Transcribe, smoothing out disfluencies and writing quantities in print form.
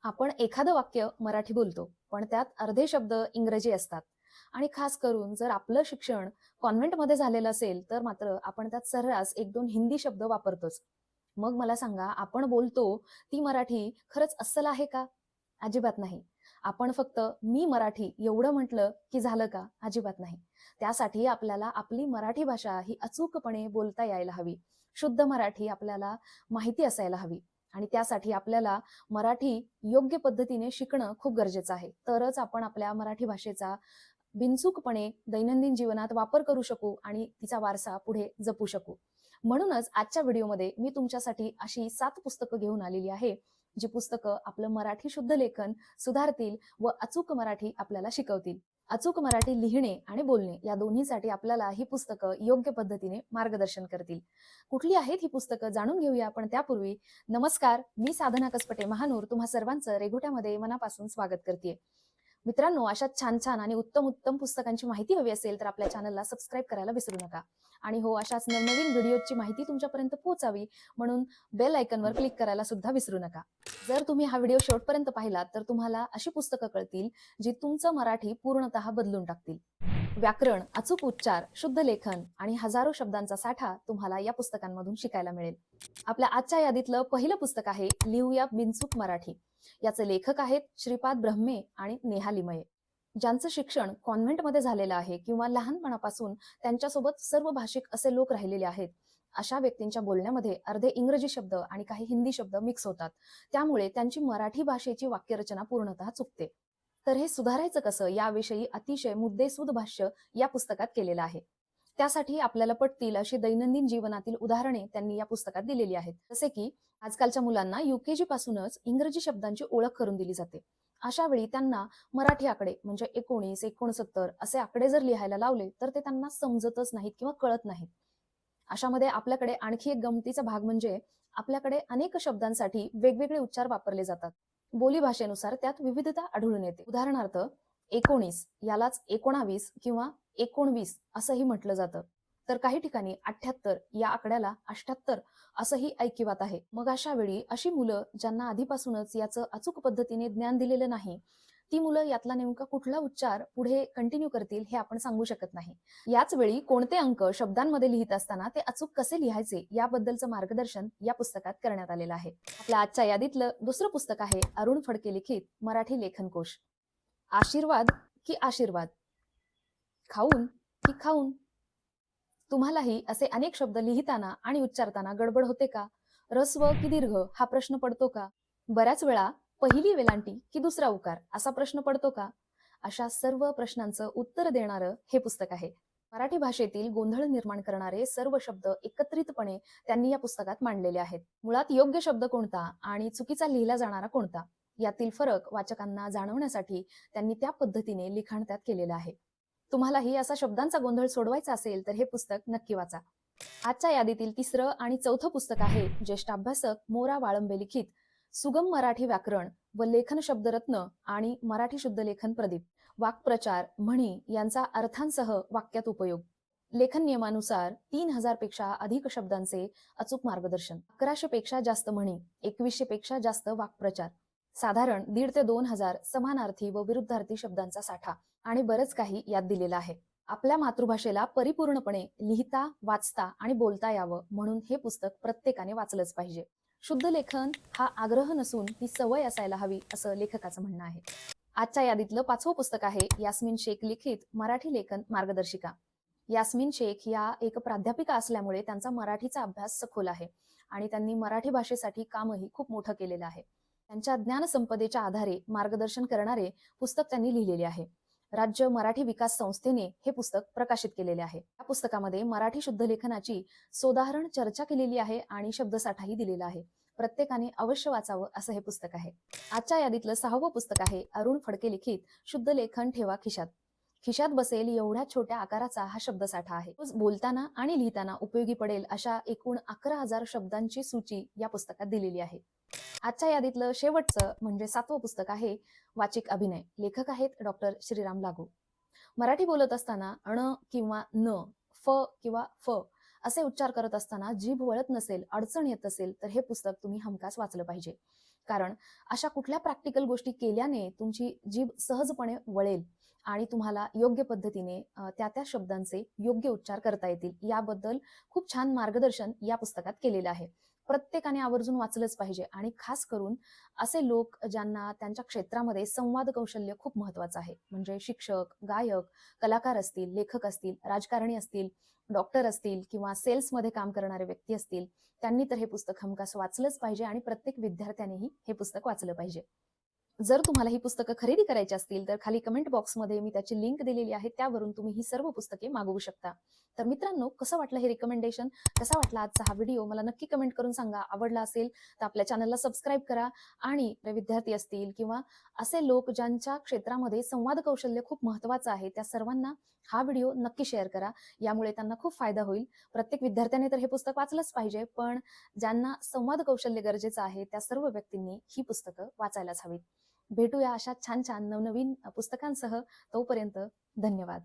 आपण एखादं वाक्य मराठी बोलतो, पण त्यात अर्धे शब्द इंग्रजी असतात. आणि खास करून जर आपलं शिक्षण कॉन्व्हेंटमध्ये झालेलं असेल, तर मात्र आपण त्यात सर्रास 1-2 हिंदी शब्द वापरतोच. मग मला सांगा, आपण बोलतो ती मराठी खरंच अस्सल आहे का? अजिबात नाही. आपण फक्त "मी मराठी" एवढं म्हटलं की झालं का? अजिबात नाही. त्यासाठी आपल्याला आपली मराठी भाषा ही अचूकपणे बोलता यायला हवी. शुद्ध मराठी आपल्याला माहिती असायला हवी. आणि त्यासाठी आपल्याला मराठी योग्य पद्धतीने शिकणं खूप गरजेचं आहे. तरच आपण आपल्या मराठी भाषेचा बिनचूकपणे दैनंदिन जीवनात वापर करू शकू आणि तिचा वारसा पुढे जपू शकू. म्हणूनच आजच्या व्हिडिओमध्ये मी तुमच्यासाठी अशी 7 पुस्तकं घेऊन आलेली आहे, जी पुस्तकं आपलं मराठी शुद्ध लेखन सुधारतील व अचूक मराठी आपल्याला शिकवतील. अचूक मराठी लिहिणे आणि बोलणे या दोन्हीसाठी आपल्याला ही पुस्तकं योग्य पद्धतीने मार्गदर्शन करतील. कुठली आहेत ही पुस्तकं जाणून घेऊया, पण त्यापूर्वी नमस्कार, मी साधना कसपटे महानूर तुम्हा सर्वांचं रेघोट्यामध्ये मनापासून स्वागत करते. मित्रांनो, अशा छान-छान आणि उत्तम-उत्तम पुस्तकांची माहिती हवी असेल तर आपल्या चॅनलला सबस्क्राईब करायला विसरू नका. आणि हो, अशाच नवनवीन व्हिडिओची माहिती तुमच्यापर्यंत पोहोचावी म्हणून बेल आयकॉनवर क्लिक करायला सुद्धा विसरू नका. जर तुम्ही हा व्हिडिओ शेवटपर्यंत पाहिलात तर तुम्हाला अशी पुस्तकं कळतील जी तुमचं मराठी पूर्णतः बदलून टाकतील. व्याकरण, अचूक उच्चार, शुद्ध लेखन आणि हजारो शब्दांचा साठा तुम्हाला या पुस्तकांमधून शिकायला मिळेल. आपल्या आजच्या यादीतलं पहिलं पुस्तक आहे लिहूया बिनचूक मराठी. याचे लेखक आहेत श्रीपाद ब्रह्मे आणि नेहा लिमये. ज्यांचं शिक्षण कॉन्व्हेंटमध्ये झालेलं आहे किंवा लहानपणापासून त्यांच्यासोबत सर्व भाषिक असे लोक राहिलेले आहेत. अशा व्यक्तींच्या बोलण्यामध्ये अर्धे इंग्रजी शब्द आणि काही हिंदी शब्द मिक्स होतात. त्यामुळे त्यांची मराठी भाषेची वाक्यरचना पूर्णतः चुकते. तर हे सुधारायचं कसं याविषयी अतिशय मुद्देसूद भाष्य या पुस्तकात केलेलं आहे. त्यासाठी आपल्याला पटतील अशी दैनंदिन जीवनातील उदाहरणे त्यांनी या पुस्तकात दिलेली आहेत. जसे की आजकालच्या मुलांना युकेजी पासूनच इंग्रजी शब्दांची ओळख करून दिली जाते. अशा वेळी त्यांना मराठी आकडे म्हणजे 19, 69 असे आकडे जर लिहायला लावले तर ते त्यांना समजतच नाहीत किंवा कळत नाहीत. अशामध्ये आपल्याकडे आणखी एक गमतीचा भाग म्हणजे आपल्याकडे अनेक शब्दांसाठी वेगवेगळे उच्चार वापरले जातात. बोली भाषेनुसार त्यात विविधता आढळून येते. उदाहरणार्थ 19 यालाच 19 किंवा 19 असंही म्हटलं जातं. तर काही ठिकाणी 78 या आकड्याला 78 असंही ऐकिवात आहे. मग अशा वेळी अशी मुलं ज्यांना आधीपासूनच याचं अचूक पद्धतीने ज्ञान दिलेलं नाही, ती मुलं यातला नेमका कुठला उच्चार पुढे कंटिन्यू करतील हे आपण सांगू शकत नाही. याच वेळी कोणते अंक शब्दांमध्ये लिहित असताना ते अचूक कसे लिहायचे याबद्दलचं मार्गदर्शन या पुस्तकात करण्यात आलेलं आहे. आपल्या आजच्या यादीतलं दुसरं पुस्तक आहे अरुण फडके लिखित मराठी लेखनकोश. आशीर्वाद की आशीर्वाद, खाऊन की खाऊन. तुम्हालाही असे अनेक शब्द लिहिताना आणि उच्चारताना गडबड होते का? ऱ्हस्व की दीर्घ हा प्रश्न पडतो का? बऱ्याच वेळा पहिली वेलांटी की दुसरा उकार असा प्रश्न पडतो का? अशा सर्व प्रश्नांचं उत्तर देणारं हे पुस्तक आहे. मराठी भाषेतील गोंधळ निर्माण करणारे सर्व शब्द एकत्रितपणे त्यांनी या पुस्तकात मांडलेले आहेत. मुळात योग्य शब्द कोणता आणि चुकीचा लिहिला जाणारा कोणता यातील फरक वाचकांना जाणवण्यासाठी त्यांनी त्या पद्धतीने लिखाण त्यात केलेलं आहे. तुम्हालाही असा शब्दांचा गोंधळ सोडवायचा असेल तर हे पुस्तक नक्की वाचा. आजच्या यादीतील तिसरं आणि चौथं पुस्तक आहे ज्येष्ठ अभ्यासक मोरा वाळंबे लिखित सुगम मराठी व्याकरण व लेखन शब्दरत्न आणि मराठी शुद्ध लेखन प्रदीप. वाक्प्रचार, म्हणी यांचा अर्थांसह वाक्यात उपयोग. लेखन नियमानुसार 3000 पेक्षा अधिक शब्दांचे अचूक मार्गदर्शन. 1100 पेक्षा जास्त म्हणी, 2100 पेक्षा जास्त वाक्प्रचार, साधारण 1,500 ते 2,000 समानार्थी व विरुद्धार्थी शब्दांचा साठा आणि बरंच काही यात दिलेलं आहे. आपल्या मातृभाषेला परिपूर्णपणे लिहिता, वाचता आणि बोलता यावं म्हणून हे पुस्तक प्रत्येकाने वाचलंच पाहिजे. शुद्ध लेखन हा आग्रह नसून ती सवय असायला हवी असं लेखकाचं म्हणणं आहे. आजच्या यादीतलं 5वं पुस्तक आहे यास्मिन शेख लिखित मराठी लेखन मार्गदर्शिका. यास्मिन शेख या एक प्राध्यापिका असल्यामुळे त्यांचा मराठीचा अभ्यास सखोल आहे आणि त्यांनी मराठी भाषेसाठी कामही खूप मोठं केलेलं आहे. त्यांच्या ज्ञानसंपदेच्या आधारे मार्गदर्शन करणारे पुस्तक त्यांनी लिहिलेले आहे. राज्य मराठी विकास संस्थेने हे पुस्तक प्रकाशित केलेले आहे. या पुस्तकामध्ये मराठी शुद्ध लेखनाची सोदाहरण चर्चा केलेली आहे आणि शब्दसाठाही दिलेला आहे. प्रत्येकाने अवश्य वाचावं असं हे पुस्तक आहे. आजच्या यादीतलं 6वं पुस्तक आहे अरुण फडके लिखित शुद्ध लेखन ठेवा खिशात. खिशात बसेल एवढ्या छोट्या आकाराचा हा शब्दसाठा आहे. बोलताना आणि लिहिताना उपयोगी पडेल अशा एकूण 11,000 शब्दांची सूची या पुस्तकात दिलेली आहे. आजच्या यादीतलं शेवटचं म्हणजे 7वं पुस्तक आहे वाचिक अभिनय. लेखक आहेत डॉक्टर श्रीराम लागू. मराठी बोलत असताना अण किंवा न, फ किंवा फ असे उच्चार करत असताना जीभ वळत नसेल, अडचण येत असेल तर हे पुस्तक तुम्ही हमखास वाचलं पाहिजे. कारण अशा कुठल्या प्रॅक्टिकल गोष्टी केल्याने तुमची जीभ सहजपणे वळेल आणि तुम्हाला योग्य पद्धतीने त्या शब्दांचे योग्य उच्चार करता येतील याबद्दल खूप छान मार्गदर्शन या पुस्तकात केलेलं आहे. प्रत्येकाने आवर्जून वाचलंच पाहिजे आणि खास करून असे लोक ज्यांना त्यांच्या क्षेत्रामध्ये संवाद कौशल्य खूप महत्वाचं आहे. म्हणजे शिक्षक, गायक, कलाकार असतील, लेखक असतील, राजकारणी असतील, डॉक्टर असतील किंवा सेल्समध्ये काम करणारे व्यक्ती असतील, त्यांनी तर हे पुस्तक हमखास वाचलंच पाहिजे आणि प्रत्येक विद्यार्थ्यानेही हे पुस्तक वाचलं पाहिजे. जर तुम्हाला ही पुस्तकं खरेदी करायची असतील, तर खाली कमेंट बॉक्समध्ये मी त्याची लिंक दिलेली आहे. त्यावरून तुम्ही ही सर्व पुस्तके मागवू शकता. तर मित्रांनो, कसं वाटलं हे रिकमेंडेशन? कसा वाटला आजचा हा व्हिडिओ? मला नक्की कमेंट करून सांगा. आवडला असेल तर आपल्या चॅनलला सबस्क्राईब करा आणि विद्यार्थी असतील किंवा असे लोक ज्यांच्या क्षेत्रामध्ये संवाद कौशल्य खूप महत्त्वाचं आहे, त्या सर्वांना हा व्हिडिओ नक्की शेअर करा. यामुळे त्यांना खूप फायदा होईल. प्रत्येक विद्यार्थ्याने तर हे पुस्तक वाचलंच पाहिजे, पण ज्यांना संवाद कौशल्य गरजेचं आहे, त्या सर्व व्यक्तींनी ही पुस्तकं वाचायलाच हवीत. भेटूया अशा छान छान नवनवीन पुस्तकांसह. तोपर्यंत धन्यवाद.